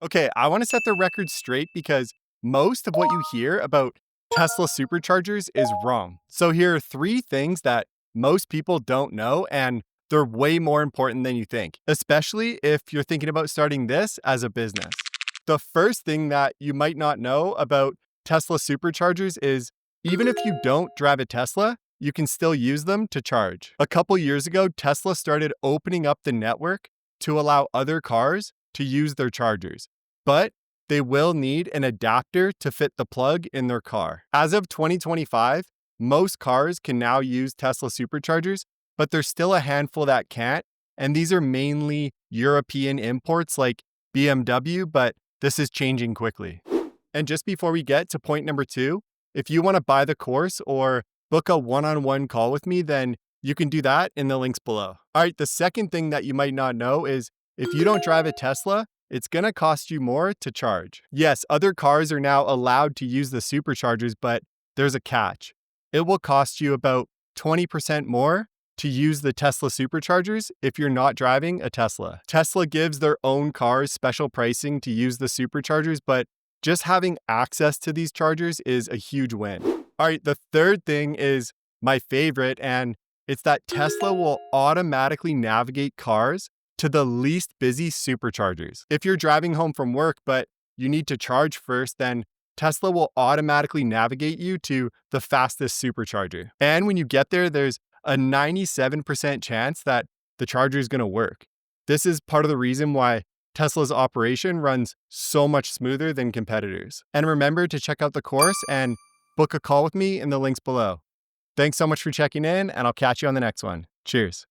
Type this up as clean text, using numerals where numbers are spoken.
Okay, I want to set the record straight because most of what you hear about Tesla Superchargers is wrong. So here are three things that most people don't know, and they're way more important than you think, especially if you're thinking about starting this as a business. The first thing that you might not know about Tesla Superchargers is even if you don't drive a Tesla, you can still use them to charge. A couple years ago, Tesla started opening up the network to allow other cars to use their chargers, but they will need an adapter to fit the plug in their car. As of 2025, most cars can now use Tesla Superchargers, but there's still a handful that can't, and these are mainly European imports like BMW, but this is changing quickly. And just before we get to point number two, if you want to buy the course or book a one-on-one call with me, then you can do that in the links below. All right, the second thing that you might not know is if you don't drive a Tesla, it's going to cost you more to charge. Yes, other cars are now allowed to use the superchargers, but there's a catch. It will cost you about 20% more to use the Tesla superchargers if you're not driving a Tesla. Tesla gives their own cars special pricing to use the superchargers, but just having access to these chargers is a huge win. All right, the third thing is my favorite, and it's that Tesla will automatically navigate cars to the least busy superchargers. If you're driving home from work, but you need to charge first, then Tesla will automatically navigate you to the fastest supercharger. And when you get there, there's a 97% chance that the charger is going to work. This is part of the reason why Tesla's operation runs so much smoother than competitors. And remember to check out the course and book a call with me in the links below. Thanks so much for checking in, and I'll catch you on the next one. Cheers.